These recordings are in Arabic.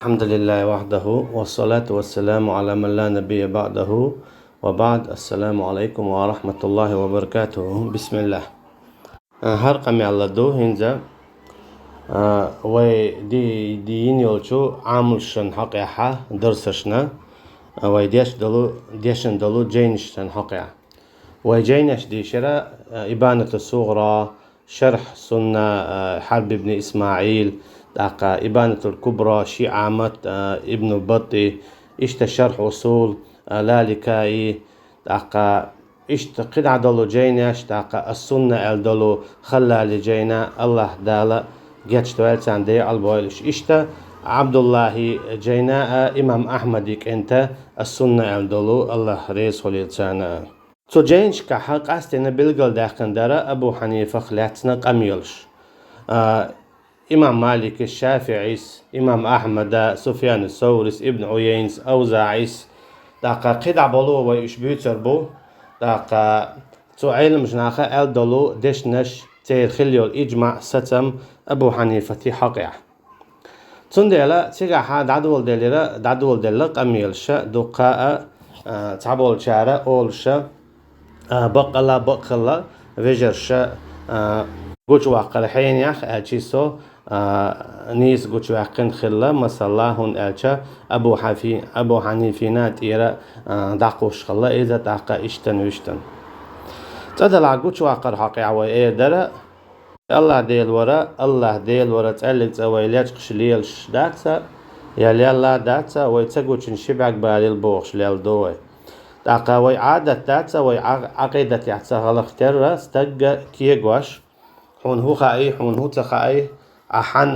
الحمد لله وحده والصلاة والسلام على من لا نبي بعده وبعد السلام عليكم ورحمة الله وبركاته بسم الله هر قمي الله دو هنزا دين يولشو عامل شن حقيقة درسشنا ديشن دلو جينش شن حقيقة وجينش دي شرا إبانة الصغرى شرح سنة حرب ابن إسماعيل داقا إبانة الكبرى شيعامة ابن بطي إشتا شرح أصول لالكائي داقا إشتا قدع دلو جيناش داقا السنة الدلو خلا لجينا الله دالا جاتش توالتان دي البويلش إشتا عبد الله جينا إمام أحمدك أنت السنة الدلو الله ريس وليتانا تو جينش كحق أستنا بلغل داخن دارا أبو حنيفة خلاتنا قميلش إمام مالك الشافعي إمام أحمد سفيان الثوري ابن عيينس أوزاعيس داقا قدع بلو ويشبيتر بو داقا تو علم جناخة الدلو دشنش تير خليو الإجماع ستم أبو حنيفة حقيع تندلا تيغا دادول دللا قميلش دقاء تعبول شارع أولش بقلا فيجرش قوش واقر حين يخ أجيسو نيس قوش واقن خلا مسلا هون أجا أبو حنيفينات إيرا داقوش خلا إذا داقا إشتن تدلع قوش واقر حقيع وإيدرا الله ديل ورا تقلق تأويلات قشليلش داتسا يالي الله داتسا ويتسقوش نشبعك بالي البوغش ليل دوي داقا وي عادة داتسا وي عقيدة يحتسا غلق ترى استق كيقوش حون هو تخائي أحن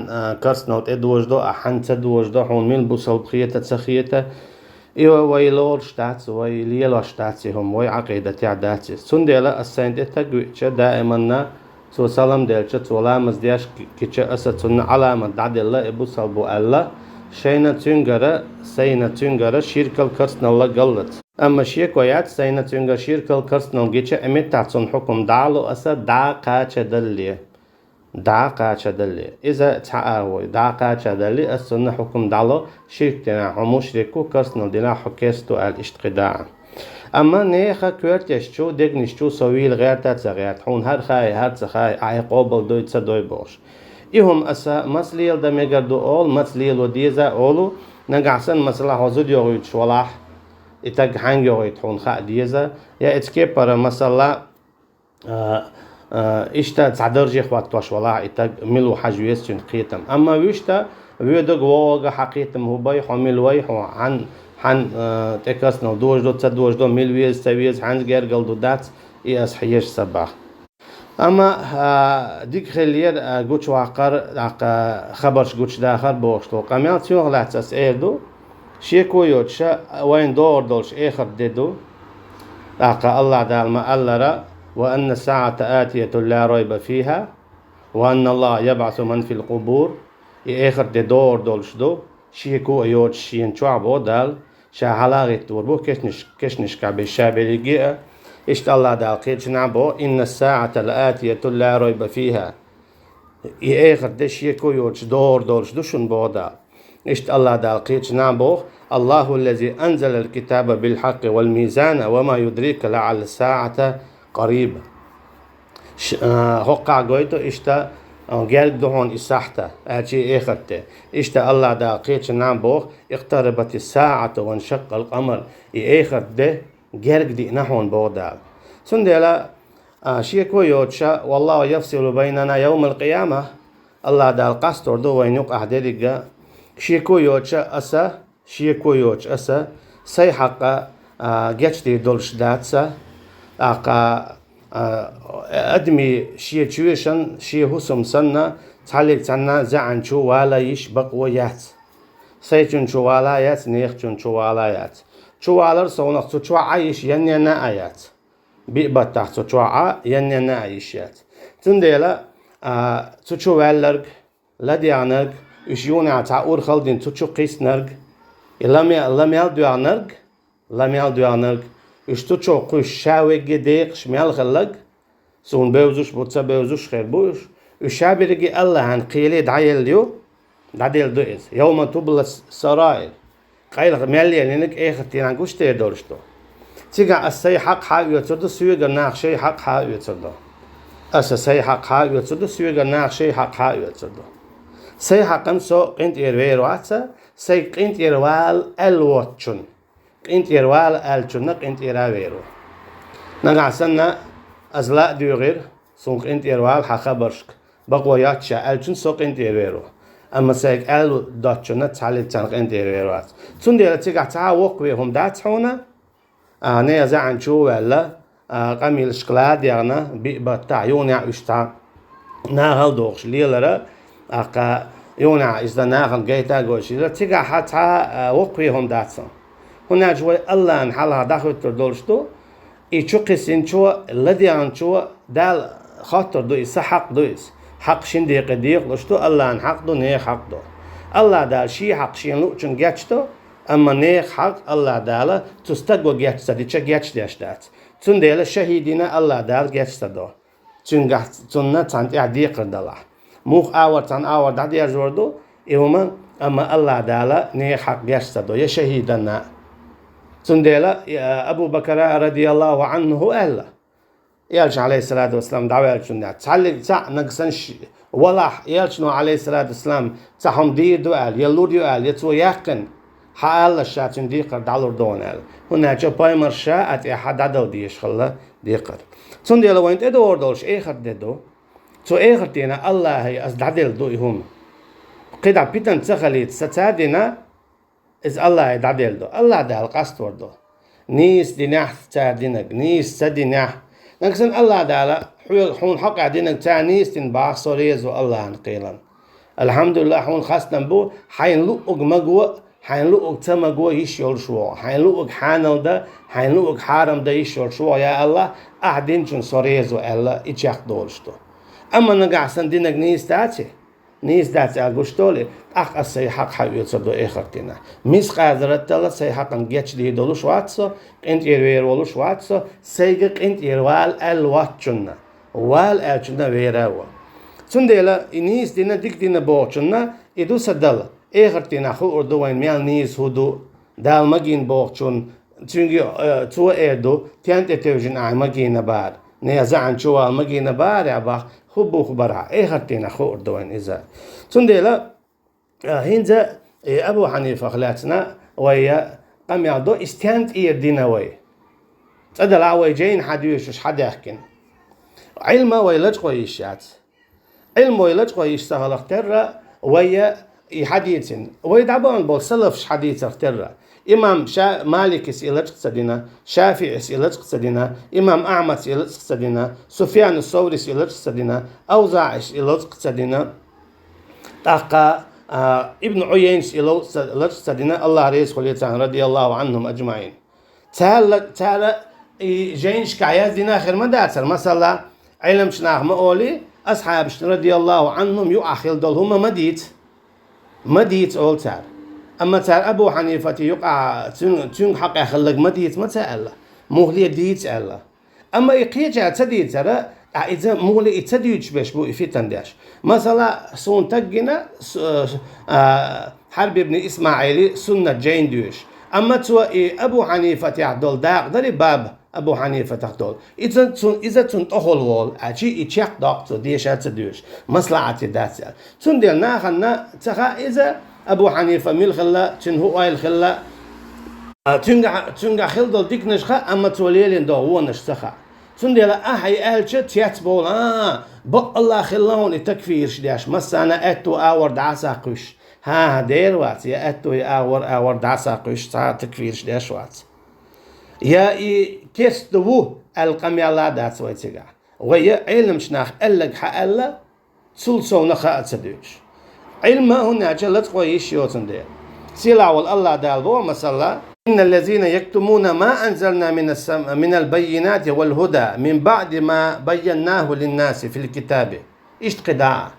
كرسنوت إدوجدو أحن تدوجدو حون من بوصل بخيتة تسخيتة وي لول شتاتس وي ليلو شتاتسي هم وي عقيدة تعداتسي سندلا السيند إتقويتش دائما تو سلام ديلش تو لامز دياش كيتش أستون علامة دعد الله إبوصل بو الله سينا تنجرة شيركل كرسنولا قلت أما شيك ويات سينا تنجر شيركل كرسنول جيتش أميت تعصن حكم دعلو أسا دا قاچ دلي إذا تعاوي دا قاچ دلي السنة حكم دعلو شيرك دينا ومشركو كرسنول دينا حكيستو الاشتقداع أما نيخا كورتيشتو دقنشتو سويل غير تاتسغيات حون هر تخاي عاي قوبل دوي بوش إهم أسا مسليل دا ميقردو أول مسليل وديزا أولو نقعسن مسلا حوزود يغيد شولاح إتاق حانج يغيد حون خاء ديزا يا إتكيبر مسلا إشتا تعدرجي خوات توش ولاح إتاق ملو حجويس قيتم أما ويشتا ويدق ووغا حقيتم هو باي حميل ويحو عن تكسنو دوجدو ملويز سويز عند جرجل دو دات إياس حيش سباح أما ديك خلير قوش واقر خبرش قوش داخر بوشتو قميات يوغ لاتساس إيردو شيكو يوتشا وين دولش إيخر ديدو الله دالما ألرا وأن الساعة آتية لا ريب فيها وأن الله يبعث من في القبور إيخر دي دولش دو شيكو يوتش شين شعبو دال شاحلاغي توربو كشنش كعبي الشابي لقيئة إشت الله دال قيتش نعبو إن الساعة لآتية لا ريب فيها إيخر دي شيكو يوتش دولش دوشن بو دال إشت الله دال قيتش نعبو الله الذي أنزل الكتاب بالحق والميزان وما يدريك لعل الساعة قريب هقع قويتو إشتا قلب دهون إساحتا أجي إيخرته إشتا الله دا قيتش نعبو اقتربت الساعة وانشق القمر إيخر ده قلب دي نحون بودال سندلا شيكو يوتشا والله يفصل بيننا يوم القيامة الله دا القستور دو وينوق أحدرق شيكو يوتشا أسا سيحقا جاتشتي دولش داتسا أقا أدمي شي تشويشن شي هسم سنة تعلق تنا زعن شو ولا يشبق ويات سيجن شو ولا يات نيخجن شو ولا يات شو ولا رسونك شو عايش يننا آيات بيبت تحت شو يننا عايشات تندلا شو والرق لديانرق إشيون عتاور خلدين شو قيس نرق لم يالدو اشتوچو قوش شاوگ ديق شمال خلق سون بوزوش بوتسا بوزوش خير بوش وشابرقي الله عن قيلي دعيل اليو داديل دوئز يوم تبل السرائر قايل مالي لينك تينان قشتير دورشتو تيجا السي حق حق يتصدو سويغا ناخ شي حق حق يتصدو سي حق حق يتصدو سويغا ناخ شي حق حق يتصدو سي حقن سو قنت يرويرو عطسا سي قنت يروال الواتشون قنت يروال الچون قنت يراويرو نغاسنا ازلا ديوغير سون قنت يروال حقا برشك بقويات شا الچون سو قنت يرويرو اما سيك ال دوتشون تالي تان قنت يرويرو عطس تون ديلا تيجا تعا وقوي هم داتحونا نيا زعن شو ولا قميل شكلاد يعني بتاع يونع يشتع ناهل دوغش ليلرا أقا يونع إذا ناهل جيتا قوش إذا تيجا حتى وقويهم داتسون هنا جوي الله نحلها داخل تردولشتو يشوقي سنشو الذي عنشو دال خاطر دو يسحق دويس حق شنديق ديق لشتو الله نحق دو نيه حق دو الله دال شي حق شين لوچن جاتشتو اما نيخ حق الله دالا تستقو جاتشتا دي چه جاتش داشتات تون ديلا شهيدنا الله دال جاتشتا دو تون تانت اعديق دالا موخ آور تان آور دادي ارزوردو ايوما اما الله دالا نيخ حق جاتشتا دو يا شهيدنا تون ديلا ابو بكر رضي الله عنه اهلا يالش عليه الصلاة والسلام دعوة يالشن تعلق تاع نقصنش ولا يالشنو عليه الصلاة والسلام تاعهم دي دوال يلور يوال يتو يقن حال الشاتن ديقر دالور دونال هنا جو بايمر شاءت احد عدو ديش خلا ديقر تون ديلا وين ادور دولش اخر ددو تو اخر دينا الله هي از دادل دو هم قيدا بيتن تخليت ستادنا از الله دادل دو الله دال قصد وردو نيس دينح تادينك نيس تدينح نقصن الله دالا حون حق عدينك تانيس تنباخ صوريز والله نقيلا الحمد لله حون خاصنا بو حين لؤق مقوى حين لؤق تمقوى يشير شو حين لؤق حانل ده حين لؤق حارم ده يشير شو يا الله أحدين جن صوريز والله يتشاق دولشتو أما نقعسن دينك نيس تاتي نيس داتي أقوشتولي أخ السي حق حيوية صدو إخرتنا ميس قادرت تلا سي حقا جيتش دي دولوش واتسو قنت يروير ولوش واتسو سيغ قنت يروال الواتشنا وال الچنا ويراوا تنديلا نيس دينا ديك دينا بوچنا إدو سدل إخرتنا خو أردوين ميال نيس هدو دال مجين بوچون تنجي تو إدو تيانت تيوجن آي مجين بار نيزعن شوال مجين بار يباخ خبو خبرها إخرتنا خو أردوين إذا تنديلا هنزا أبو حنيفة خلاتنا ويا قام يعدو استيانت دينا وي تدل عوي جين حديوش حد يحكين علم ويلج قويشات علم ويلج قويش سهل اختر ويا حديث ويدعبون بول سلفش حديث اختر إمام مالك يلج قصدنا شافعي يلج قصدنا إمام أحمد يلج قصدنا سفيان الثوري يلج قصدنا أوزاعش يلج قصدنا تاقا ابن عيين يلج قصدنا الله رئيس خليتان رضي الله عنهم أجمعين تعالى جينش كعياز دينا آخر ما داتر مثلا علم شناخ مقولي أصحاب رضي الله عنهم يؤخل دول هم مديت أول تار أما تار أبو حنيفة يقع تون حق يخلق مديت ما تألا مغلي ديت ألا أما يقيجا تديت ترى إذا مغلي يتديوش بيش بو يفتن داش مثلا سون تقنا حرب ابن إسماعيلي سنة جين ديوش أما تو أبو حنيفة يعدل داق دري باب أبو حنيفة تقول إذا تنتقل وول أشي يشق دكتور ديشات تدوش مصلحة داتسال تندل ناخنا تخا إذا أبو حنيفة ميل خلا تنهو أيل خلا تنجا خلدل ديك نشخا أما توليلين دو هو نشتخا تندل أحي أهلش تياتبول بق الله خلاهم التكفير شداش مسانا أتو أور دعسا قش ها دير وات يا أتو أور دعسا قش تكفير شداش وات يا كيستو القمي الله دات ويتجا ويا علم شناخ ألق حألا تسلسو نخاء تدوش علم هنا جلت قويش يوتن دير سيلا والله دالبو مثلا إن الذين يكتمون ما أنزلنا من البينات والهدى من بعد ما بيناه للناس في الكتاب اشتقداء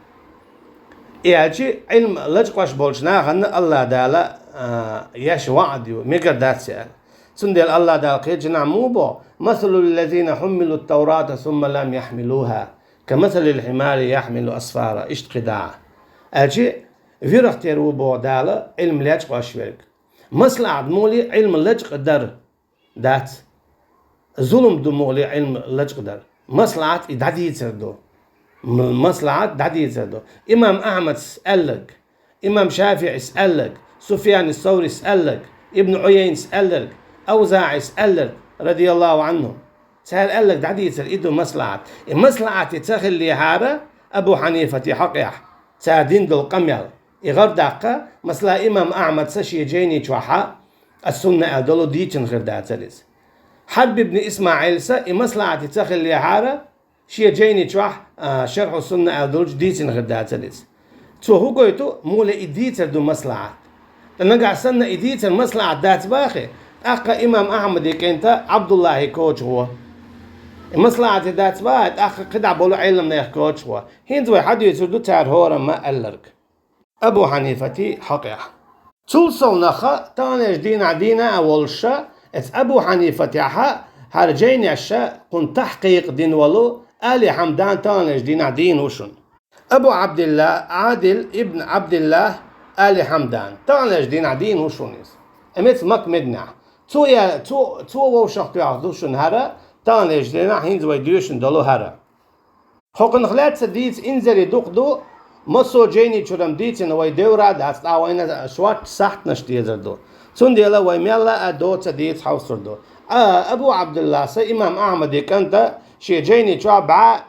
ياجي علم لجقوش بولشنا غن الله دالا ياش وعد ميقر دات سيال سندل الله دال قيجنا موبو مثل الذين حملوا التوراة ثم لم يحملوها كمثل الحمار يحمل أسفارا اشتقداء أجي ويرختير وبودالة علم لجق واشورك مصلحة مولي علم لجق در دات ظلم دو مولي علم لجق در مصلحة دادي تردو مصلحة دادي تردو إمام أحمد سألك إمام شافعي سألك سفيان الثوري سألك ابن عيين سألك أوزاعي سألك رضي الله عنه سهل قال لك دعدي يصير إيده مصلحة تتخل لي هذا أبو حنيفة حقيح سادين دول قميل يغر دقة مثلا إمام أحمد سشي جيني توحا السنة أدولو ديتن غير داتلس حرب ابن إسماعيل سا مصلحة تتخل لي هذا شي جيني توح شرح السنة أدولو ديتن غير داتلس تو هو قويتو مولا إديتر دو مصلحة تنقع سنة إديتر مصلحة دات باخي أخا إمام أحمد كنت عبد الله كوش هو مصلحة دات بعد أخ قدع بولو علم نيخكوش هو هندوي حد يسردو تار هورا ما ألرك أبو حنيفة حقيح تلصل نخا تانيش دينا أولشا أبو حنيفة حق هرجين الشا قن تحقيق دين ولو آلي حمدان تانيش دين وشن أبو عبد الله عادل ابن عبد الله آلي حمدان تانيش دين وشونيس أمت مك مدنع تو وشق يعطوشن هرا تانيش دينا هندوي ديوشن دلو هرا حقن خلات سديت إنزري دو مصو جيني چورم ديتن وي دورا داست آوين شوات سحت نشتي زردو تون ديلا وي ميلا أدو تديت حوصر دو أبو عبد الله سي إمام أحمد كنت شي جيني چوا بع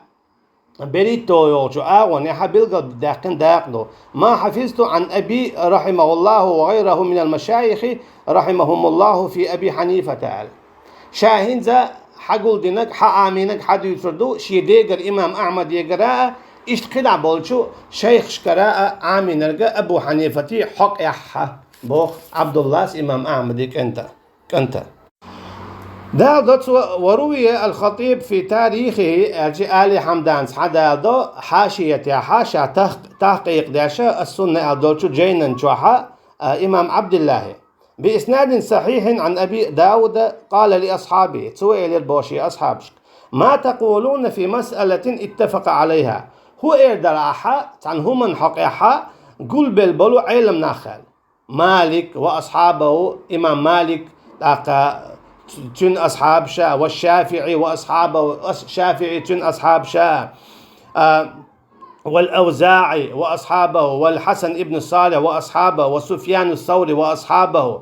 بريتو يوچو آوان حبيلغ داقن داقدو ما حفظت عن أبي رحمه الله وغيره من المشايخ رحمهم الله في أبي حنيفة تعالى شاهين ذا حقول دينك حآمينك حد يسردو شي ديگر إمام أحمد يقرأ إشت قدع بولشو شيخ شكراء عامي نرجع أبو حنيفة حق يحها بو عبد الله إمام أحمد كنت ده وروي الخطيب في تاريخه آل حمدان حدا ده حاشية حاشا تحقيق داشا السنة أدولشو جينا جوحا إمام عبد الله بإسناد صحيح عن أبي داود قال لأصحابه سئل البوشي أصحابك ما تقولون في مسألة اتفق عليها هو إردراحة عنهما حقيحة قل بالبلو علم ناخل مالك وأصحابه إمام مالك تن أصحاب شا والشافعي وأصحابه الشافعي تن أصحاب شا والأوزاعي وأصحابه والحسن ابن صالح وأصحابه وسفيان الثوري وأصحابه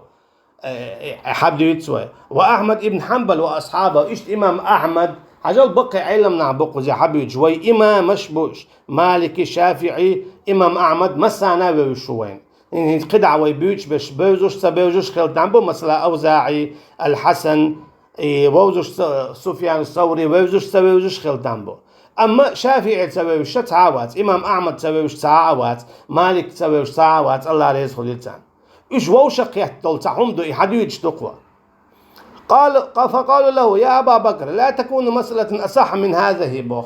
حبدو يتسوي وأحمد ابن حنبل وأصحابه إشت إمام أحمد عجل بقي علم نعبقه زي حبيب شوي إمام مشبوش مالكي شافعي إمام أحمد مسانا ويشوين إن قدع ويبيوش بش بوزوش سبوزوش خلط عنبو مثلا أوزاعي الحسن ووزوش سفيان الثوري ووزوش سبوزوش خلط عنبو أما شافعي تسويوش تعاوات إمام أحمد تسويوش تعاوات مالك تسويوش تعاوات الله عليه خليلتان إيش ووشق يحتل تعهم دو إحديوش تقوى فقالوا له يا أبا بكر لا تكون مسألة أصح من هذه بوخ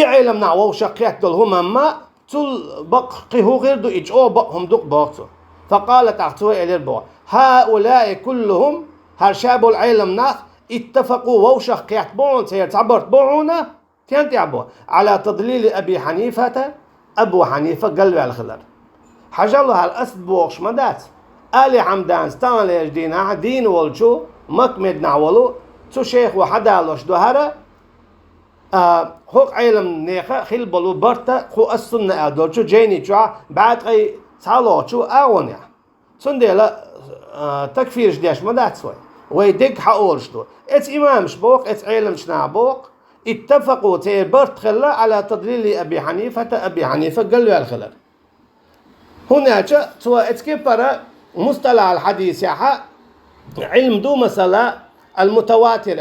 إعلم نعوو شقيت هما ما تل بقه غير دو إجعو بقهم دق بوخته فقال تعطوه إلى البوخ هؤلاء كلهم هرشابوا العلم ناخ اتفقوا ووشقيت بون سيرتعبرت بوعونا تينتعبوا على تضليل أبي حنيفة أبو حنيفة قلبي على الخلر حجلها الأسد بوخش مدات آلي حمدان ستان ليش دين والشو مكمد نعولو تو شيخ وحدالوش دوهرة خوك علم نيخا خيل بلو برتا خو السنة أدول شو جيني شو بعد غي تعالو شو أغنيا سندي لا تكفير جديش مدات سوي ويدق حقولش دو ات إمام شبوك ات علم شنعبوك اتفقوا تيبرت خلا على تضليل أبي حنيفة قالوا الخلل هناك تو اتكبر مصطلح الحديث يحا علم دو مسألة المتواتر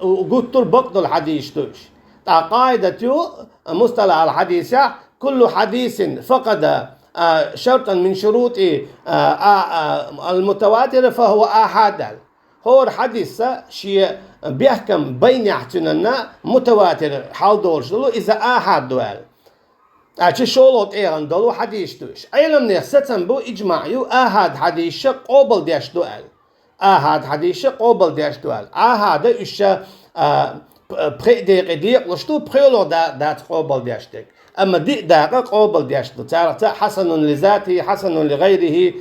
وقلت البقض الحديث دوش قاعدة مصطلح الحديث كل حديث فقد شرطا من شروط المتواتر فهو آحاد هو الحديث شيء بيحكم بين احتننا متواتر حال دولش دولو إذا آحاد دوال أشي شولوت إيران دولو حديث دوش علم نخستن بو إجماعيو آحاد حديث قبل ديش دوال آحاد حديث قبل ديش دوال آحاد إيش ديق لشتو بريلو دات قبل ديش ديك أما دي داقة قوبل ديشتو تعرف حسن لذاته حسن لغيره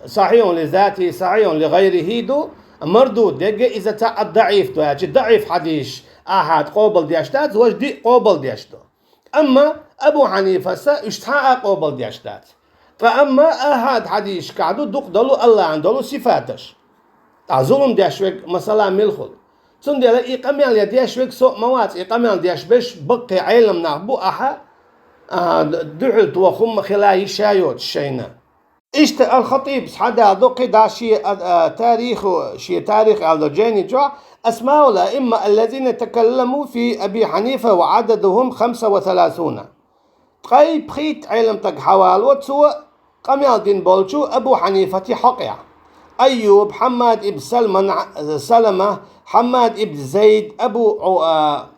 صحيح لذاته صحيح لغيره دو مردود دقة إذا تا الضعيف دو ضعيف حديث أحد قوبل ديشتات وش دي قوبل ديشتو أما أبو حنيفة اشتحاق قوبل ديشتات فأما أحد حديث كعدو دوق دلو الله عنده صفاتش ظلم ديشوك مثلا ملخل تون ديلا إقامل يديشوك سوء موات إقامل ديشبش بقي علم نعبو أحا دعلت وخم خلاي شايوت الشينا إشت الخطيب حدا دوقي دا شي تاريخ الدوجيني جوا أسماء الأئمة الذين تكلموا في أبي حنيفة وعددهم 35 تقاي بخيت علم تك حوال وتسوى قميال دين بولشو أبو حنيفة حقيا أيوب حماد ابن سلمة حماد ابن زيد أبو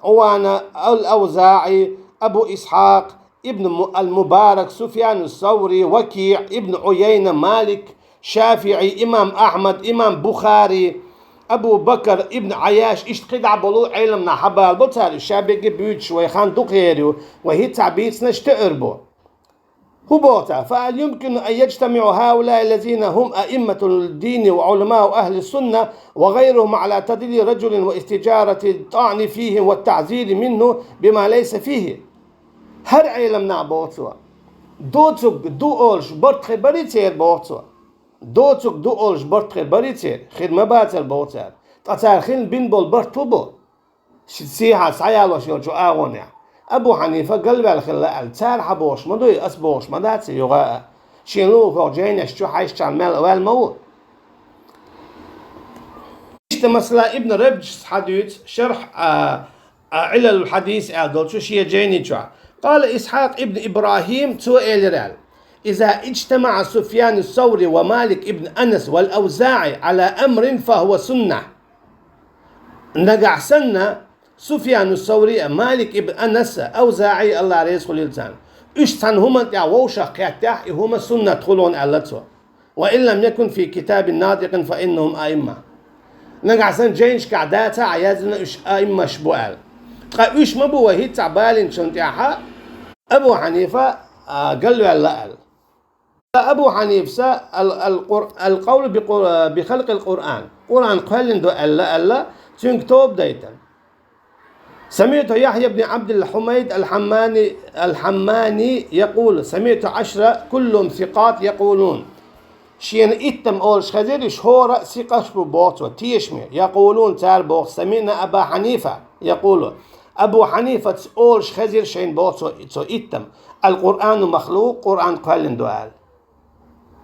عوانة الأوزاعي أبو إسحاق ابن المبارك سفيان الثوري وكيع ابن عيينة مالك شافعي إمام أحمد إمام بخاري أبو بكر ابن عياش اشتقد عبلو علمنا حبال بطار الشابق بيوت شوي خان دقيريو وهي تعبيت نشتقربو هو بوتا فهل يمكن أن يجتمع هؤلاء الذين هم أئمة الدين وعلماء أهل السنة وغيرهم على تضليل رجل واستجارة الطعن فيه والتعزير منه بما ليس فيه هر علمنا بوتوا دوتوك دو أولش برتخي بريتير بوتوا دوتوك دو أولش برتخي بريتير خير مباتر بوتر تطار خير بين بول برتوبو سيها سعيال وشيوشو آغونيا أبو حنيفة قلب الخلاء التار حبوش مدوي أسبوش مداتي يغاء شينوك وجينش شو حيش تعمل والموت مثلا ابن ربج حديث شرح علل الحديث قال شو شيء جيني شو قال إسحاق ابن إبراهيم سئل رال إذا اجتمع سفيان الثوري ومالك ابن أنس والأوزاعي على أمر فهو سنة نقع سنة سفيان الثوري مالك ابن أنس أوزاعي الله عليه الصلاة اشتن هما تعوشا قياتح هما سنة تخلون ألتو وإن لم يكن في كتاب ناطق فإنهم أئمة نقع سن جينش كعداتا عيازنا إش أئمة شبوال تقا إيش مبو وهي تعبالين شنتيحا أبو حنيفة قال له اللأل أبو حنيفة القول بخلق القرآن قرآن قال دو ألا تنكتوب دايتا سمعت يحيى بن عبد الحميد الحماني يقول سمعت 10 كلهم ثقات يقولون شين إتم أولش خزير شهورة ثقة بوتو تيشمي يقولون تار بوخ سمعنا أبا حنيفة يقول أبو حنيفة أولش خزير شين بوتو إتم القرآن مخلوق قرآن قال دوال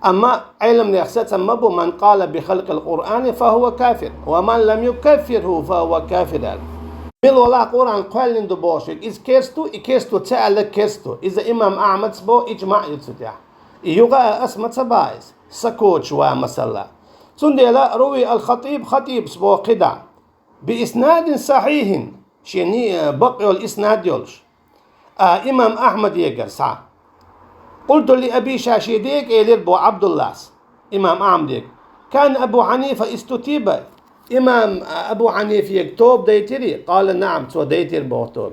أما علم يخسد مبو من قال بخلق القرآن فهو كافر ومن لم يكفره فهو كافر ميل والله قرآن قال دو بوشك إذ كيستو تعالى كيستو إذا إمام أحمد سبو إجماع يتسدح يوغا أسمت سبايس سكوتش ومسلا سندلا روي الخطيب خطيب سبو قدع بإسناد صحيح شيني بقي الإسناد يولش إمام أحمد يقر سا قلت لأبي شاشيديك إلير بو عبد الله إمام أحمد كان أبو حنيفة استتيب إمام أبو حنيفة يكتوب ديتري قال نعم تو ديتر بوتوب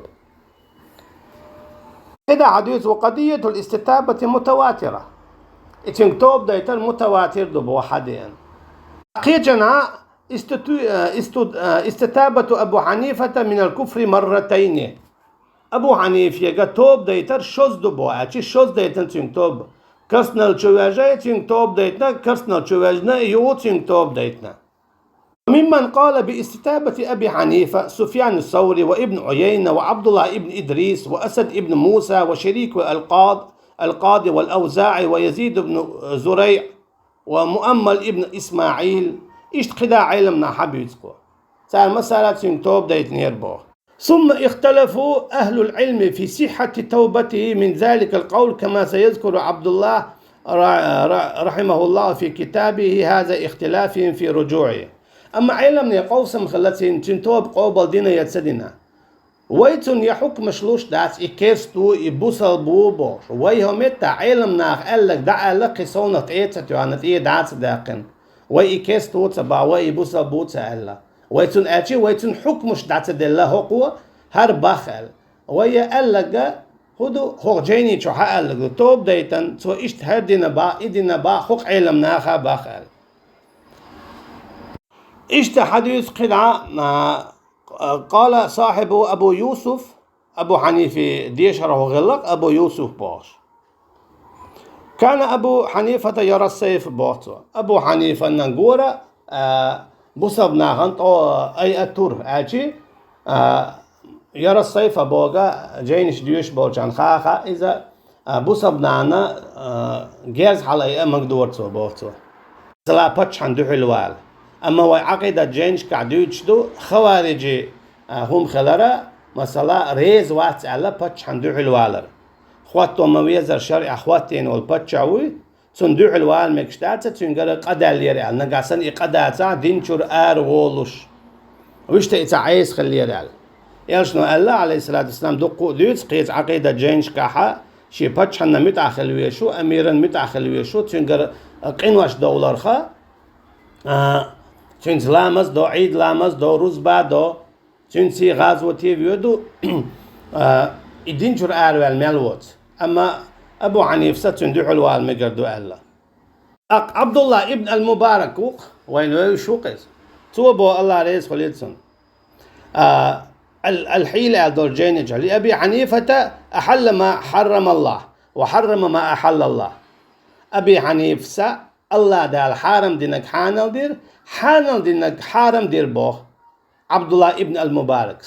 هذا حديث وقضية الاستتابة متواترة اتنكتوب ديتر متواتر دو بوحدين قيجنا استتابة أبو حنيفة من الكفر مرتين أبو حنيفة يكتوب ديتر شوز دو بوحدين شوز ديتر تنكتوب كرسنال شواجه تنكتوب ديتنا كرسنال شواجنا يو تنكتوب ديتنا ممن قال باستتابة أبي حنيفة سفيان الثوري وابن عيينة وعبد الله ابن إدريس وأسد ابن موسى وشريك القاضي والأوزاعي ويزيد بن زريع ومؤمل ابن إسماعيل اشتقدا علمنا حبيتكو سال مسألة تنكتوب ديتنير بو ثم اختلفوا أهل العلم في صحة توبته من ذلك القول كما سيذكر عبد الله رحمه الله في كتابه هذا اختلافهم في رجوعه أما علمنا قوسم خلتين تنتوب قوبل دينا يتسدنا ويتون يحك مشلوش داس إكيستو يبوصل بوبوش ويهم إتا علمنا قالك دعا لقي صونة إيتتو عنت إيه داس داقن وي إكيستو تبا وي يبوصل بوتا ألا ويتون آتي ويتون حكمش داس دلا هقوة هر بخل وي قالك هدو خوق جيني شو حقل توب ديتن سو اشتهدنا با إدنا با خوق علم ناخا باخال حديث قلعة قال صاحبه أبو يوسف أبو حنيفة ديشره غلق أبو يوسف باش كان أبو حنيفة يرى السيف باطو أبو حنيفة ننقورة بصب ناغنط أي أتور أجي يرى السيف بوغا جينش ديوش بوغان خاخا إذا بصب نانا جاز حالي مقدور تو باطو سلا باتش عندو حلوال أما وعقيدة جينش كعدوش دو خوارجي هم خلرا مثلا ريز واتس على باتش عندو حلوالر خواتو مويزر شرع اخواتين والباتشاوي صندوق الوال مكشتاتا تنقر قدال يرعال نقاسن اقداتا دينشور غولوش ويشتا يتعيس خلي يرعال يالشنو الله عليه الصلاة والسلام دقو ديوت قيت عقيدة جينش كاحا شي باتش حنا متعخل ويشو اميرا متعخل ويشو تنقر قنواش دولار خا تنز لامز دو عيد لامز دو روزبا دو تنسي غازوتي بيودو دينشور والملوت أما أبو حنيفة ستندوح الوال مقردو ألا عبد الله ابن المبارك وين شو قيس توبو الله ريس خليلسون الحيلة دور جينج لأبي حنيفة أحل ما حرم الله وحرم ما أحل الله أبي حنيفة الله دال حارم دينك حانل دينك حارم دير بوه عبد الله ابن المبارك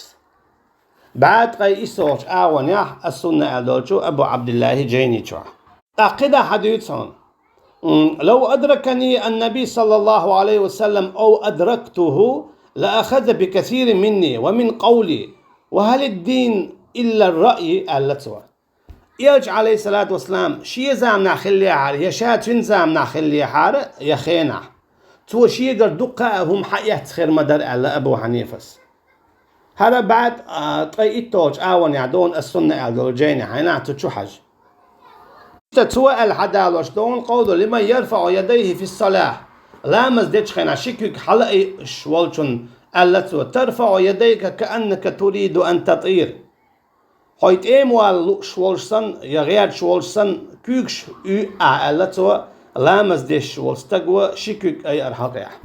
بعد قي إسوش آوانيح السنة أدولشو أبو عبد الله جينيشو أقدا حديثون لو أدركني النبي صلى الله عليه وسلم أو أدركته لأخذ بكثير مني ومن قولي وهل الدين إلا الرأي اللتوى يلج عليه الصلاة والسلام شي زامنا خلي حار يشاتين زامنا خلي حار يخينا تو شي يقر دقاء هم حقيقة خير مدر على أبو حنيفة هذا بعد طي التوج آون يعدون السنة أدول جيني حيناتو تشوحج تتسوأل حدالوش دون قولوا لمن يرفع يديه في الصلاة لا مزدج خينا شكك حلقي شوالشن التي ترفع يديك كأنك تريد أن تطير حيث إيموال شوالشن يغير شوالشن كيكش التي لا مزدج شوالستقوى شكك أي أرحقيح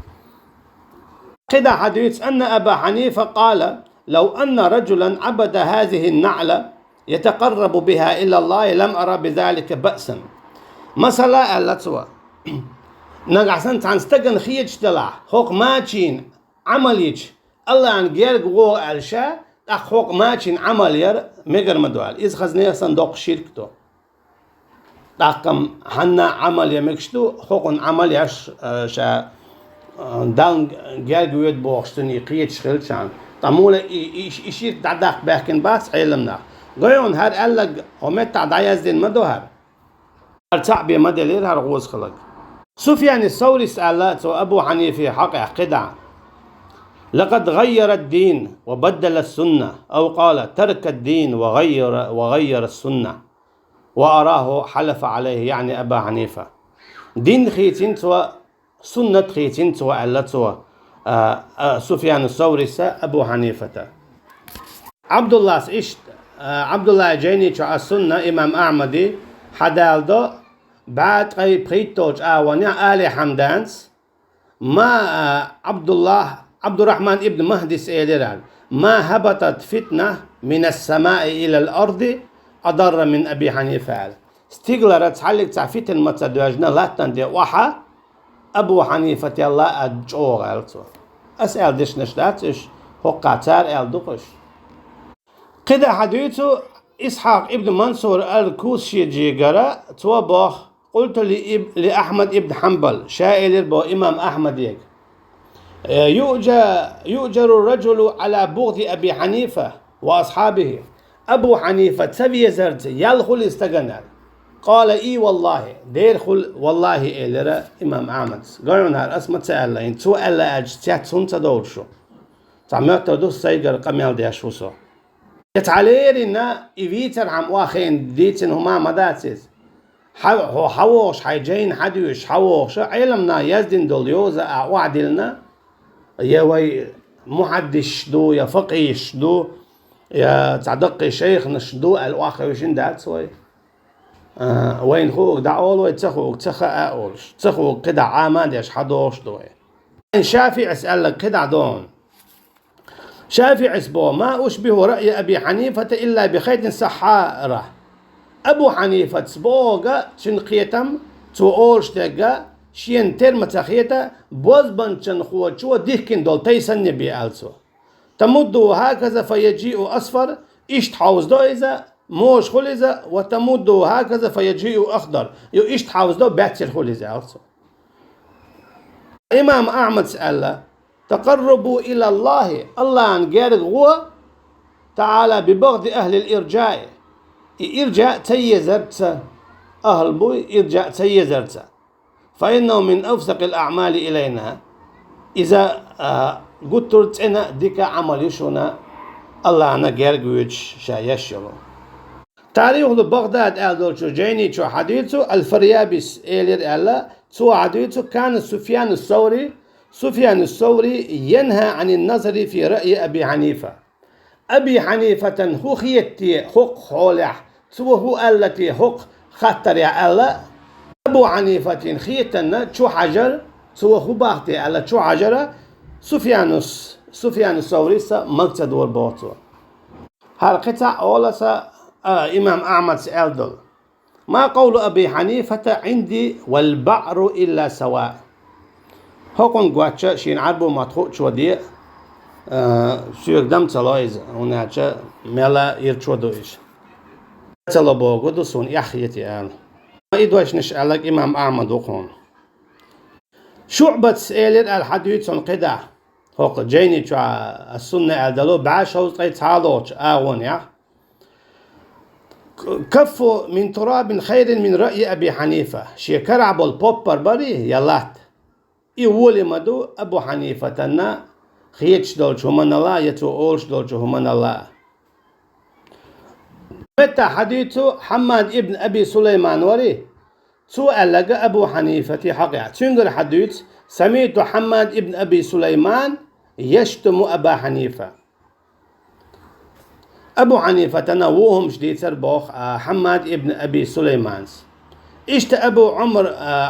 قد حديث أن أبا حنيفة قال لو أن رجلا عبد هذه النعلة يتقرب بها إلى الله لم أرى بذلك بأسا مثلا اللتوى نقعسن تنستقن خيج تلا خوق ماچين عمليج الله أن جيرق غو ألشا خوق ماچين عملير مقر مدوال إذ خزنية صندوق شركتو تاقم حنا عمل يمكشتو خوق عمل يش شا دان جيرق ويد بوغشتني قيج شخلشان تمولا يشير تعداق باكن باس علمنا قيون هر ألق ومت تعدايز دين مدوهر ارتع بمدلير هر غوز خلق سفيان الثوري سألت أبو حنيفة حق قدع لقد غير الدين وبدل السنة أو قال ترك الدين وغير السنة وأراه حلف عليه يعني أبا حنيفة دين خيتين سوى سنة خيتين سوى ألا سوى سفيان الثوري أبو حنيفة عبد الله جيني شو السنة إمام أحمدي حدالدو بعد قي بريتوج آوانيا آل حمدانس ما عبد الرحمن ابن مهدي سيدران ما هبطت فتنة من السماء إلى الأرض أضر من أبي حنيفة استيغلرت حلق تعفتن متصدواجنا لا تندي وحا أبو حنيفة الله أجوغ ألتو أسأل ديش نشتاتش هقاتار أل دقش قد حديثو إسحاق ابن منصور الكوسي جيجرا توبخ قلت لأحمد ابن حنبل شائل بو إمام أحمد يك يؤجر الرجل على بغض أبي حنيفة وأصحابه أبو حنيفة تبي زرت يلخل استغنى قال إي والله ديرخل والله إلى إمام أحمد قالوا نهار أسمع سأل إن سؤال أجتيات سنت دورشو تعملت دوس سيجر قميل ديشوسو يتعليرنا إيفيتر عم واخين ديتن هما مداتس حوش حيجين حديوش حوش علمنا يزدن دوليوزا أعوادلنا يوي محدش دو يا فقيش دو يا تصدق الشيخ نشدو الواقع وشين دات سوي وين خوك دعول ويتسخوك تسخ أقولش تسخوك كده عامان يش حدوش دوي إن شافعي أسألك كده دون شافعي سبو ما أشبه رأي أبي حنيفة إلا بخيط سحارة أبو حنيفة سبوغا شنقيتم تقولش تجا شين ترمى تخيتا بوزبن شنخوة شو ديكين دول تيسن نبي ألسو تمده هكذا فيجيء أصفر إشت حوز دو إذا موش خلزة وتمده هكذا فيجيء أخضر يو إشت حوز دو باتر خلزة ألسو إمام أحمد سأل تقربوا إلى الله أن جارد هو تعالى ببغض أهل الإرجاء إرجاء تيزرت أهل بوي إرجاء تيزرت فإنه من أفسق الأعمال إلينا إذا قلت أنا ديك عمل يشونا الله أنا جارجوش شايشلو تاريخ بغداد أدول شو جيني شو حديثه الفريابس إلير ألا شو حديثه كان سفيان الثوري ينهى عن النظر في رأي أبي حنيفة أبي حنيفة هو خيتي حق خولح سو هو التي حق خطر يا ألا أبو حنيفة خيتنا شو حجر سو هو باختي ألا شو حجر سفيان الثوري مقصد والبوتو هالقطع أولا إمام أحمد سألدل ما قول أبي حنيفة عندي والبعر إلا سواء هكون قواتشا شين عربو مدخوش ودي سيوك دم تلايز هناك ملا يرشو دويش تلا بوغدو سون يحيتي آل ما إدواش نشألك إمام أحمد وقون شعبة سئلت الحديث سون قدع هوق جيني شو السنة أدلو بعاش هوز قيت هالوش آغون يا كفو من تراب خير من رأي أبي حنيفة شي كرعبو البوبر بري يلات يولي مدو أبو حنيفة تنا خيتش دولش همان الله يتو أولش دولش همان الله متى حديثه حماد ابن أبي سليمان وري سؤال لقى أبو حنيفة حقيقة تنقر حديث سمعت حماد ابن أبي سليمان يشتم أبا حنيفة أبو حنيفة تنووهم شديد سربوخ حماد ابن أبي سليمان إشت أبو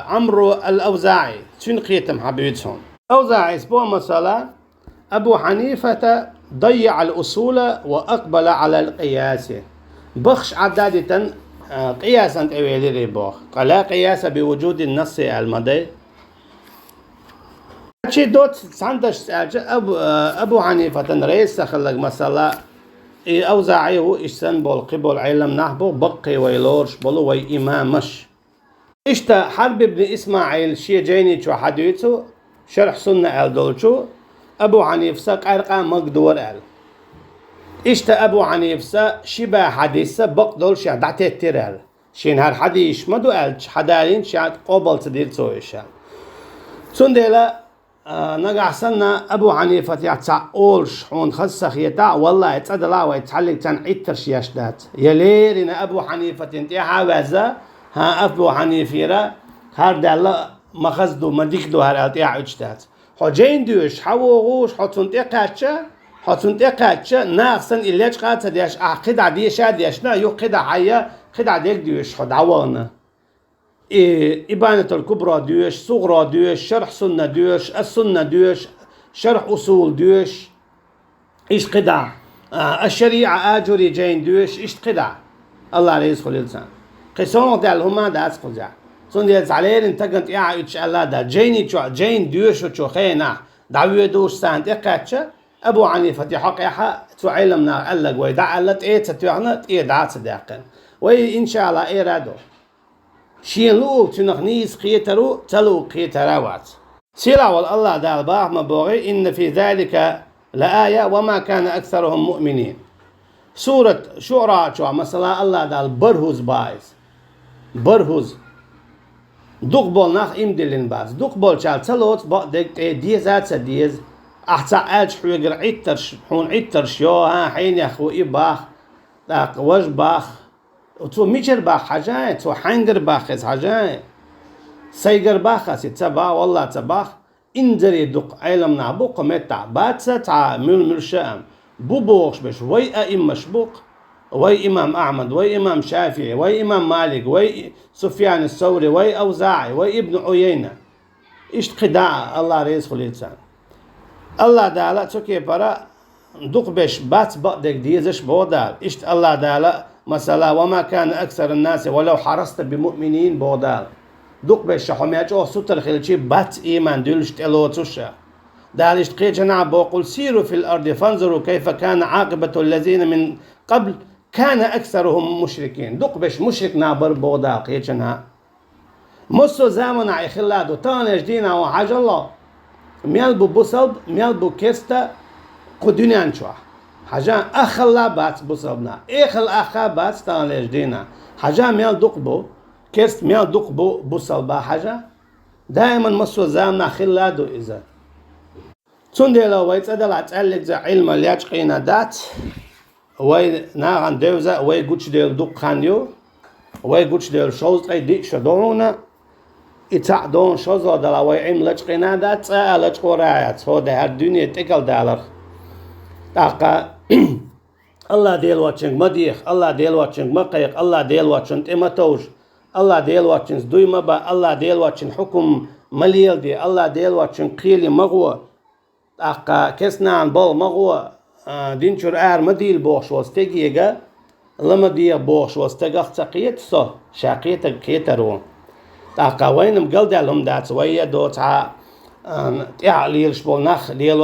عمرو الأوزاعي تنقيتم حبيبتهم أوزاعي سبو مثلا أبو حنيفة ضيع الأصول وأقبل على القياس بخش عدادة قياسا تويلي ريبوخ قلا قياس بوجود النص المضي شي دوت ساندش أبو حنيفة رئيس خلق مثلا أوزاعي هو إشسن بول قبول علم نحبو بقي ويلورش بولو وي إمامش إشتا حرب ابن إسماعيل شي جيني شو حديثه شرح سنة الدولشو أبو حنيفة قرقا مقدور ال إشتا أبو حنيفة شبه حديثة بقدول شي دعتي تيرال شين هر حديث مدو الش حدارين شاد قبل تدير سويشال سندلا نقع سنة أبو حنيفة يعتع أولش حون خسخ يتع والله يتصدلا ويتحلق تن عتر شياشدات يليرين أبو حنيفة انتيحا وزا ها أبو حنيفة هر دالا مخزدو مديكدو هر التيح اجتات حجين دوش حوغوش حتون تقاتشا ناقصن إليش قاتل ديش قدع ديشا ديشنا يو قدع حيا قدع ديك دوش حد عوانا إبانة الكبرى دوش صغرى دوش شرح سنة دوش السنة دوش شرح أصول دوش إيش قدع الشريعة آجري جين دوش إيش قدع الله عليه يسخل الإنسان قصون دال هما دا أسخل جا سون ديز عليل انتقنت إياه إيش الله دا جيني شو جين دوش وشو خينا دعوية دوش سانت إقاتشا أبو حنيفة حق يحا تعلمنا قلق ويدع قلت إيه تتوعنا إيه دعات صداقا وي إن شاء الله إيه رادو شين لو تنغنيس قيترو تلو قيتراوات سيلا والله دال باه مبوغي إن في ذلك لآية وما كان أكثرهم مؤمنين سورة شعراء شو مثلا الله دال برهوز بايز برهوز دقبول ناخ إمدلين باز دقبول شال تلوت بقدك ديزات سديز أحسا أج حويقر عيترش حون عيترش يو ها حين يخو إباخ داق وج باخ وتو ميجر باخ حاجاي تو حنجر باخ حاجاي سيجر باخ تبا والله تباخ إندري دق علم نعبو قمت تعبات تع مرشام بو بوخش بش وي أئمة شبوق وي إمام أحمد وي إمام شافعي وي إمام مالك وي سفيان الثوري وي أوزاعي وي ابن عيينة إشت قداع الله رزق الإنسان الله دالا تكي برا دوق بش بات بقدك ديزش بودال إشت الله دالا مثلا وما كان أكثر الناس ولو حرصت بمؤمنين بودال دوق بش حمياج أو ستر خلشي بات إيمان دولشت ألوتوشا دالشت قيجنا بوقل سيروا في الأرض فانظروا كيف كان عاقبة الذين من قبل كان أكثرهم مشركين دوق بش مشرك نابر بودال قيجنا مصو زامن عي خلادو تانيش دينا وحاج الله ميلبو بوصلب ميلبو كيستا قدنيان شوح حاجة أخلا بات بوصلبنا إخل أخا بات تانيش دينا حاجة ميل دقبو كيست ميل دقبو بوصلبا حاجة دائما مصو زامن خلادو إذا تندي لو ويتسأدل عتقلق زا علم الياج قينا دات وي ناغن دوزا وي قوش ديل دق خانيو وي قوش ديل شوز أي ديك شدونا إتاع دون شوزا دلا وي عم لجقنا دات لج قرايات هو ده الدنيا تكل دالر تاقا الله ديل واتشنج مديخ الله ديل واتشنج مقيق الله ديل واتشنج إمتوش الله ديل واتشنج دوي مبا الله ديل واتشنج حكم مليل دي الله ديل واتشنج قيلي مغوى تاقا كسنان بول مغوى دينشور مديل بوخش واستيجيجا لما دي بوخش واستيجا تقيت صح شاقيت كيترون تاقا وينم قلد لهم دات ويا دوت تاع ليرش بول نخ ديل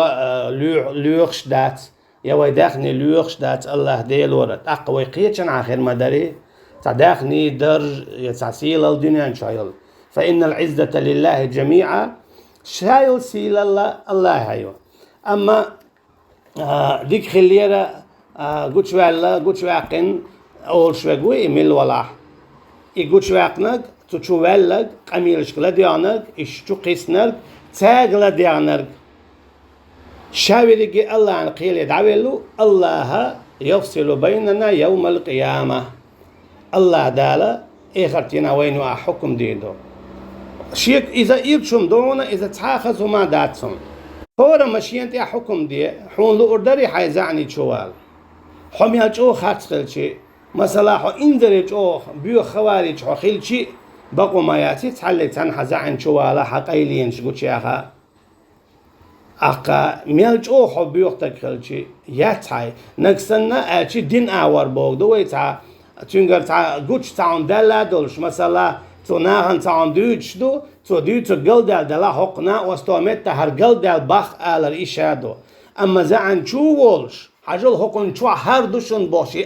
لوخش دات يا ويداخني لوخش دات الله ديل ورا تاقا ويقيتشن آخر مداري تداخني درج يتسيل الدنيا إن شاء الله فإن العزة لله جميعا شايل سيل الله هيو أما ديك خليرة قوش ولا قوش واقن أول شوي قوي ميل ولا يقوش واقنك تشوالك قميلش كلا ديانك إشتو قيسنك تاغلا ديانك شاوري الله عن قيل يدعوه الله يفصل بيننا يوم القيامة الله دالا إخرتنا وين حكم ديدو شيك إذا إيرشم دونا إذا تحاخذوا ما داتهم فورا مشيان تي حكم دي حون لو أردري حيزعني شوال حمي جو خاطر خلشي مثلا حو إندري جو بيو خوارج حو خلشي بقوا ما ياتي تحلي تنحزعن شوالا حقيلين شقوتشي أخا أقا ميل جو حو بيوختك خلشي ياتحي نقصنا أشي دين آور بوغ دوي تا تنقر تا قوتش تاون دالا دولش مثلا تو ناهن تاون دوتش دو تو دو قلدال دلا حقنا واستومت هر قلدال باخ آلر إشادو أما زعن شو ولش حجل حقن شو هر دوشن باشي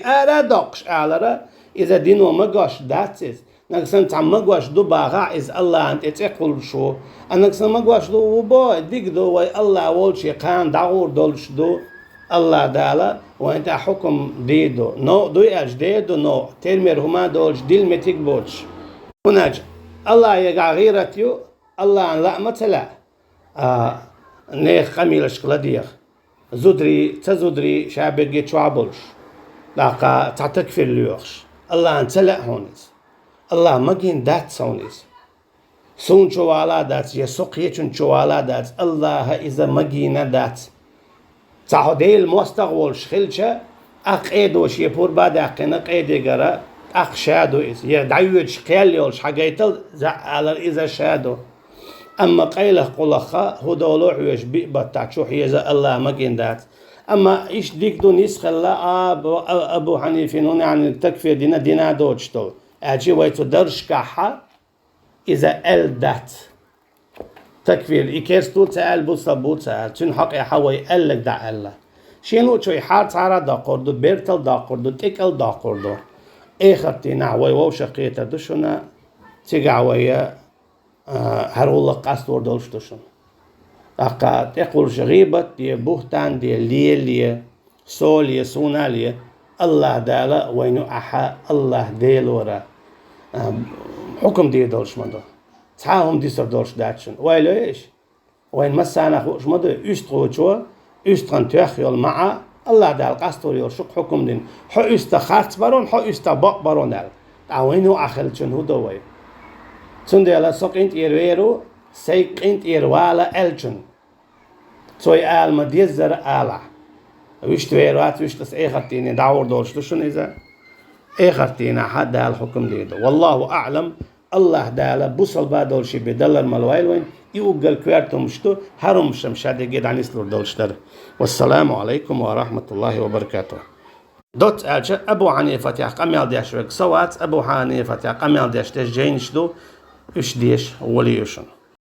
داقش آلره إذا دينو مقاش داتس نقصن تعم مقاش دو باغا إز الله أنت اتقل شو نقصن مقاش دو وبا ديك دو وي الله ولشي قان دعور دولش دو الله دالا وانت حكم ديدو نو دو اج ديدو نو ترمير هما دولش ديل متك بوش ونج الله يقع غيرتيو الله لا مثلا نيخ قميلش قلديخ زودري تزودري شابك يتشعبلش لاقا تعتكفر ليوخش الله انتلا هونيس الله مجين دات سونيس سون شوالا دات يسوق يچن شوالا دات الله إذا مجينا دات تعوديل مستقبلش خلشة أقيدوش يبور بعد أقينا قيدي جرا أقشادو إس يدعيوش قيليولش حاجيتل على إذا شادو أما قيله قلخا هدولوح ويش بيبتع شو حيزة الله مجين دات أما إيش ديك دو نسخ الله أبو حنيفة نون عن التكفير دينا دوجتو أجي ويتو درش كحا إذا دات تكفير إكيستو تأل بوصبو تأل تنحق يحوي ألك دا ألا شينو شوي حارت عرا دا قردو بيرتل دا قردو تكل دا قردو إيخرتي نعوي ووشقيتا دوشنا تيقعوية هرولة قاستور دولش دوشن أقا تقول شغيبت دي بوهتان دي ليه سوليه سوناليه الله دالا وينو أحا الله ديلورا حكم دي دولش مدو تعاهم دي سر دولش داتشن ويلو إيش وين مسانا خوش مدو يستغوشوا يستغن تيخيول مع الله دال قاستور يرشق حكم دين حو يستخارت برون حو يستبق برون دال وينو أخلتشن هو دوي تنديلا سوقينت إيرويرو سيقينت إيروالا ألشن توي آل مديزر آلا ويشت ويرات ويشت إخرتين دعور دولش شو إذا إخرتين حد الحكم ليده والله أعلم الله دالا بوصل بعد دولش بدلر ملويل وين يوجل كوارتم شتو هرم شمشاد جد عن يسلور دولشتر والسلام عليكم ورحمة الله وبركاته دوت أجا أبو حنيفة يقام يالديش وك سوات أبو حنيفة يقام يالديش تجين شدو إش ديش وليوشن